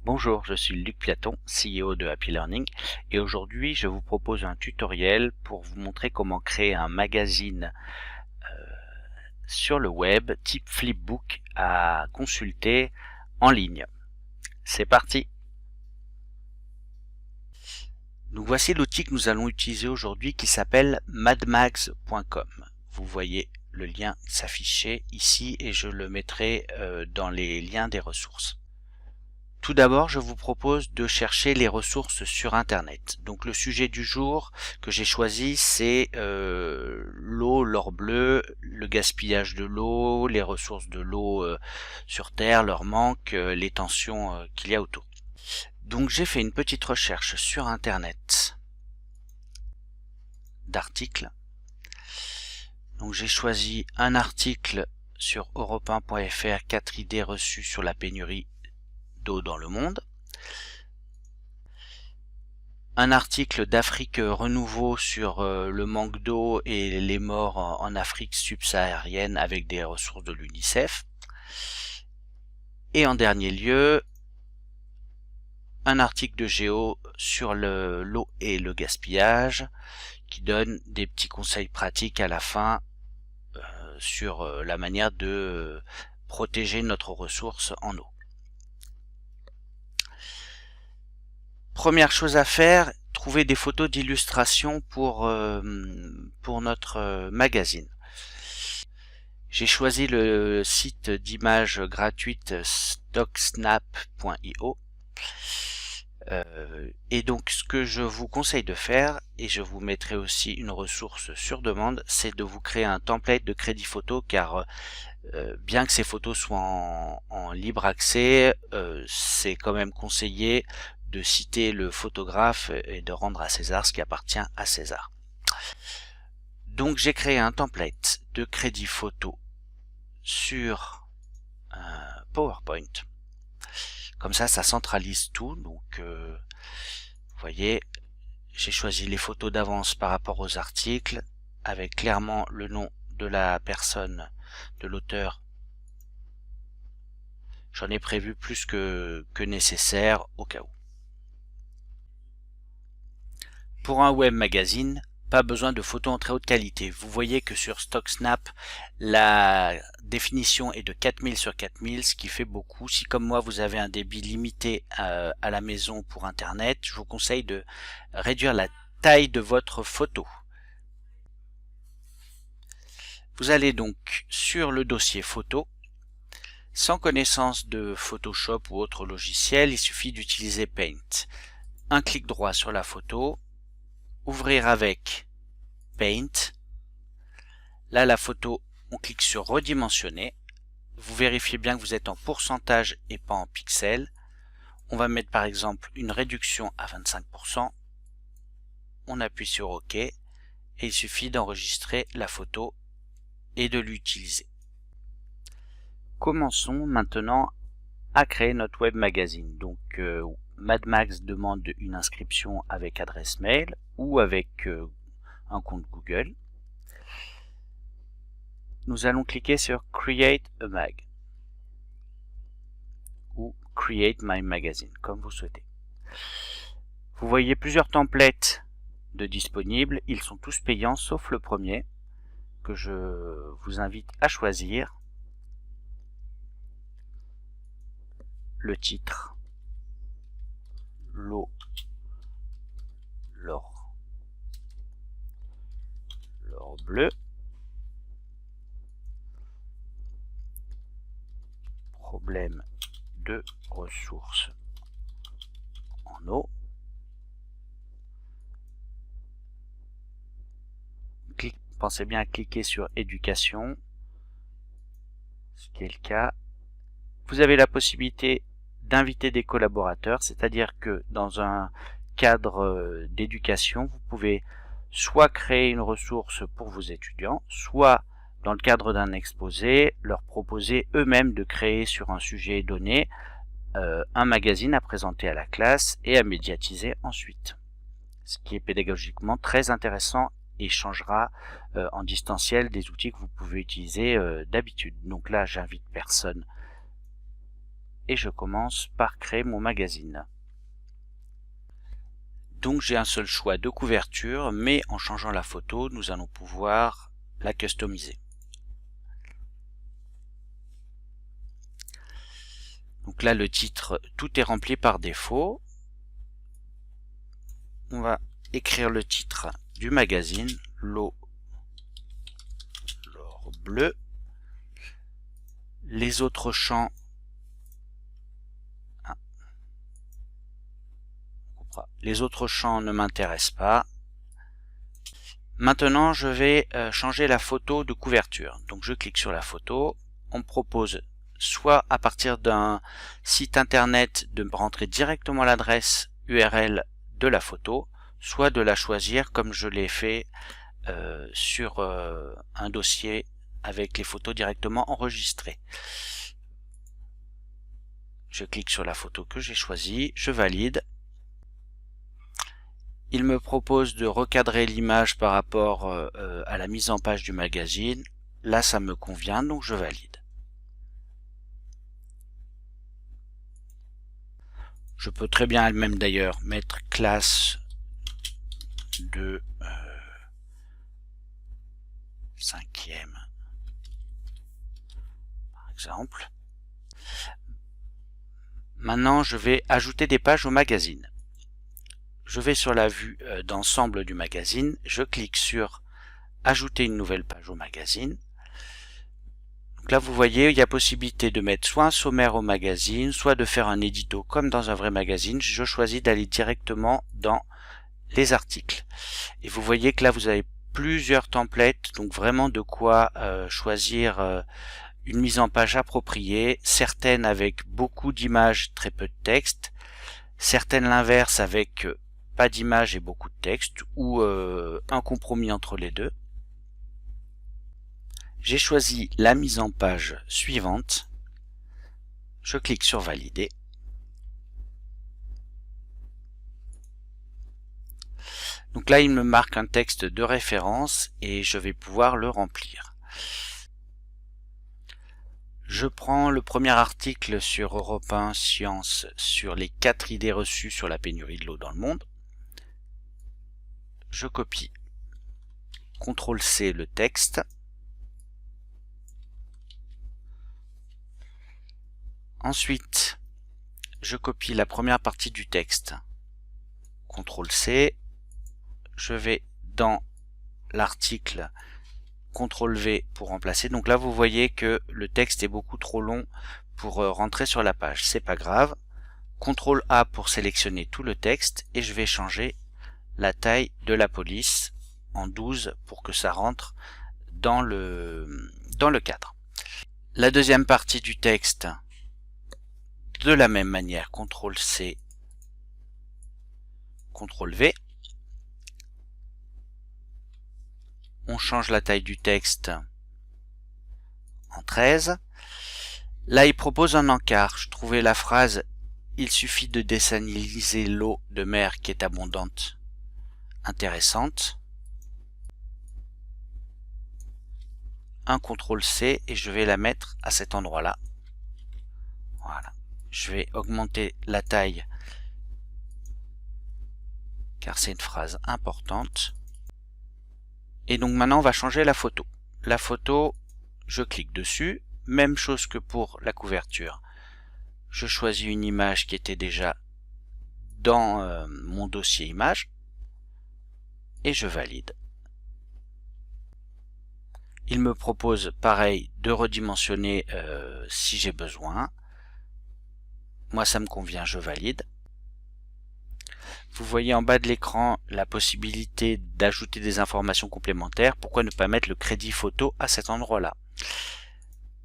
Bonjour, je suis Luc Piaton, CEO de Happy Learning, et aujourd'hui je vous propose un tutoriel pour vous montrer comment créer un magazine sur le web type flipbook à consulter en ligne. C'est parti! Donc voici l'outil que nous allons utiliser aujourd'hui qui s'appelle madmags.com. Vous voyez le lien s'afficher ici et je le mettrai dans les liens des ressources. Tout d'abord, je vous propose de chercher les ressources sur Internet. Donc le sujet du jour que j'ai choisi, c'est l'eau, l'or bleu, le gaspillage de l'eau, les ressources de l'eau sur Terre, leur manque, les tensions qu'il y a autour. Donc j'ai fait une petite recherche sur Internet d'articles. Donc j'ai choisi un article sur europe1.fr, 4 idées reçues sur la pénurie d'eau dans le monde. Un article d'Afrique Renouveau sur le manque d'eau et les morts en Afrique subsaharienne avec des ressources de l'UNICEF. Et en dernier lieu, un article de Géo sur l'eau et le gaspillage qui donne des petits conseils pratiques à la fin sur la manière de protéger notre ressource en eau. Première chose à faire, trouver des photos d'illustration pour notre magazine. J'ai choisi le site d'images gratuite stocksnap.io. Et donc ce que je vous conseille de faire, et je vous mettrai aussi une ressource sur demande, c'est de vous créer un template de crédit photo, car bien que ces photos soient en libre accès, c'est quand même conseillé de citer le photographe et de rendre à César ce qui appartient à César. Donc j'ai créé un template de crédit photo sur PowerPoint. Comme ça centralise tout. Donc vous voyez, j'ai choisi les photos d'avance par rapport aux articles avec clairement le nom de la personne, de l'auteur. J'en ai prévu plus que nécessaire au cas où. Pour un web magazine, pas besoin de photos en très haute qualité. Vous voyez que sur StockSnap, la définition est de 4000 sur 4000, ce qui fait beaucoup. Si comme moi vous avez un débit limité à la maison pour Internet, je vous conseille de réduire la taille de votre photo. Vous allez donc sur le dossier photo. Sans connaissance de Photoshop ou autre logiciel, il suffit d'utiliser Paint. Un clic droit sur la photo. Ouvrir avec Paint. Là, la photo, on clique sur redimensionner. Vous vérifiez bien que vous êtes en pourcentage et pas en pixels. On va mettre par exemple une réduction à 25%. On appuie sur OK et il suffit d'enregistrer la photo et de l'utiliser. Commençons maintenant à créer notre web magazine. Donc MadMags demande une inscription avec adresse mail ou avec un compte Google. Nous allons cliquer sur Create a Mag ou Create My Magazine, comme vous souhaitez. Vous voyez plusieurs templates de disponibles. Ils sont tous payants sauf le premier que je vous invite à choisir. Le titre, l'eau, l'or bleu, problème de ressources en eau. Pensez bien à cliquer sur éducation, ce qui est le cas. Vous avez la possibilité d'inviter des collaborateurs, c'est-à-dire que dans un cadre d'éducation, vous pouvez soit créer une ressource pour vos étudiants, soit dans le cadre d'un exposé, leur proposer eux-mêmes de créer sur un sujet donné un magazine à présenter à la classe et à médiatiser ensuite. Ce qui est pédagogiquement très intéressant et changera en distanciel des outils que vous pouvez utiliser d'habitude. Donc là, j'invite personne et je commence par créer mon magazine. Donc j'ai un seul choix de couverture, mais en changeant la photo, nous allons pouvoir la customiser. Donc là, le titre, tout est rempli par défaut. On va écrire le titre du magazine, l'or bleu. Les autres champs, ne m'intéressent pas. Maintenant, je vais changer la photo de couverture. Donc je clique sur la photo. On me propose soit à partir d'un site internet de rentrer directement l'adresse URL de la photo, soit de la choisir comme je l'ai fait sur un dossier avec les photos directement enregistrées. Je clique sur la photo que j'ai choisie, je valide. Il me propose de recadrer l'image par rapport à la mise en page du magazine. Là, ça me convient, donc je valide. Je peux très bien même d'ailleurs mettre classe de 5e, par exemple. Maintenant, je vais ajouter des pages au magazine. Je vais sur la vue d'ensemble du magazine, je clique sur ajouter une nouvelle page au magazine. Donc là, vous voyez, il y a possibilité de mettre soit un sommaire au magazine, soit de faire un édito comme dans un vrai magazine. Je choisis d'aller directement dans les articles. Et vous voyez que là, vous avez plusieurs templates, donc vraiment de quoi choisir une mise en page appropriée, certaines avec beaucoup d'images, très peu de texte, certaines l'inverse avec pas d'image et beaucoup de texte, ou un compromis entre les deux. J'ai choisi la mise en page suivante. Je clique sur valider. Donc là, il me marque un texte de référence et je vais pouvoir le remplir. Je prends le premier article sur Europe 1 Science sur les 4 idées reçues sur la pénurie de l'eau dans le monde. Je copie, CTRL-C le texte. Ensuite, je copie la première partie du texte. CTRL-C. Je vais dans l'article, CTRL-V pour remplacer. Donc là, vous voyez que le texte est beaucoup trop long pour rentrer sur la page. C'est pas grave. CTRL-A pour sélectionner tout le texte et je vais changer la taille de la police en 12 pour que ça rentre dans le cadre. La deuxième partie du texte, de la même manière, CTRL-C, CTRL-V. On change la taille du texte en 13. Là, il propose un encart. Je trouvais la phrase « Il suffit de désaliniser l'eau de mer qui est abondante » intéressante. Un CTRL-C et je vais la mettre à cet endroit-là. Voilà. Je vais augmenter la taille car c'est une phrase importante. Et donc maintenant, on va changer la photo. La photo, je clique dessus. Même chose que pour la couverture. Je choisis une image qui était déjà dans mon dossier images. Et je valide. Il me propose, pareil, de redimensionner si j'ai besoin. Moi, ça me convient, je valide. Vous voyez en bas de l'écran la possibilité d'ajouter des informations complémentaires. Pourquoi ne pas mettre le crédit photo à cet endroit-là?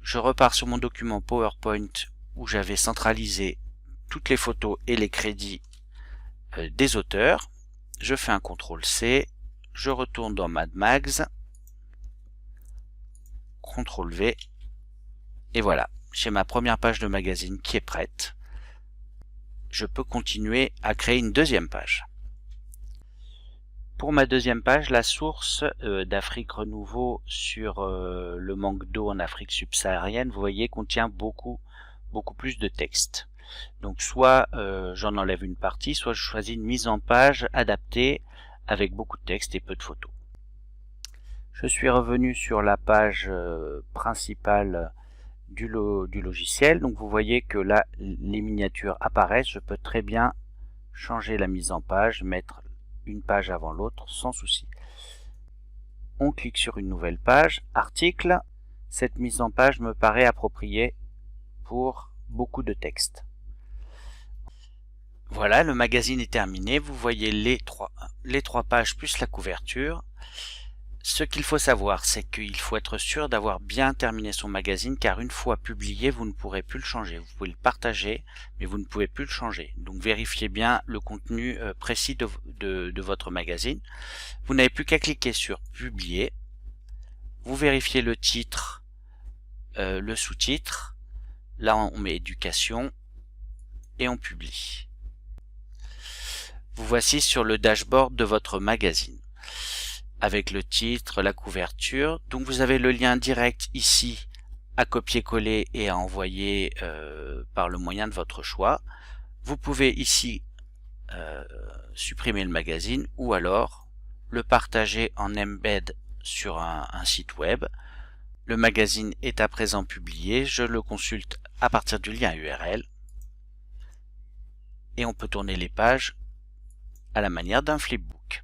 Je repars sur mon document PowerPoint où j'avais centralisé toutes les photos et les crédits des auteurs. Je fais un CTRL-C, je retourne dans Mad Mags, CTRL-V, et voilà, j'ai ma première page de magazine qui est prête. Je peux continuer à créer une deuxième page. Pour ma deuxième page, la source d'Afrique Renouveau sur le manque d'eau en Afrique subsaharienne, vous voyez, contient beaucoup beaucoup plus de texte. Donc soit j'en enlève une partie, soit je choisis une mise en page adaptée avec beaucoup de texte et peu de photos. Je suis revenu sur la page principale du logiciel. Donc vous voyez que là les miniatures apparaissent. Je peux très bien changer la mise en page, mettre une page avant l'autre sans souci. On clique sur une nouvelle page, article. Cette mise en page me paraît appropriée pour beaucoup de texte. Voilà, le magazine est terminé. Vous voyez les trois pages plus la couverture. Ce qu'il faut savoir, c'est qu'il faut être sûr d'avoir bien terminé son magazine, car une fois publié, vous ne pourrez plus le changer. Vous pouvez le partager, mais vous ne pouvez plus le changer. Donc vérifiez bien le contenu précis de votre magazine. Vous n'avez plus qu'à cliquer sur publier. Vous vérifiez le titre, le sous-titre. Là, on met éducation et on publie. Vous voici sur le dashboard de votre magazine, avec le titre, la couverture. Donc vous avez le lien direct ici à copier-coller et à envoyer par le moyen de votre choix. Vous pouvez ici supprimer le magazine ou alors le partager en embed sur un site web. Le magazine est à présent publié, je le consulte à partir du lien URL et on peut tourner les pages à la manière d'un flipbook.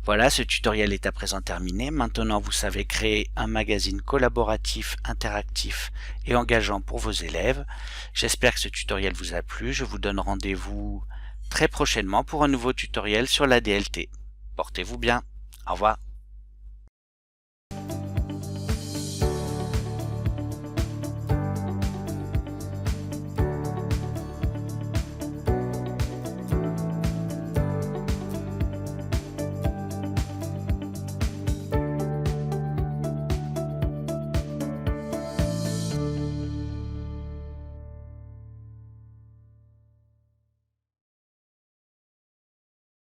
Voilà, ce tutoriel est à présent terminé. Maintenant, vous savez créer un magazine collaboratif, interactif et engageant pour vos élèves. J'espère que ce tutoriel vous a plu. Je vous donne rendez-vous très prochainement pour un nouveau tutoriel sur la DLT. Portez-vous bien. Au revoir.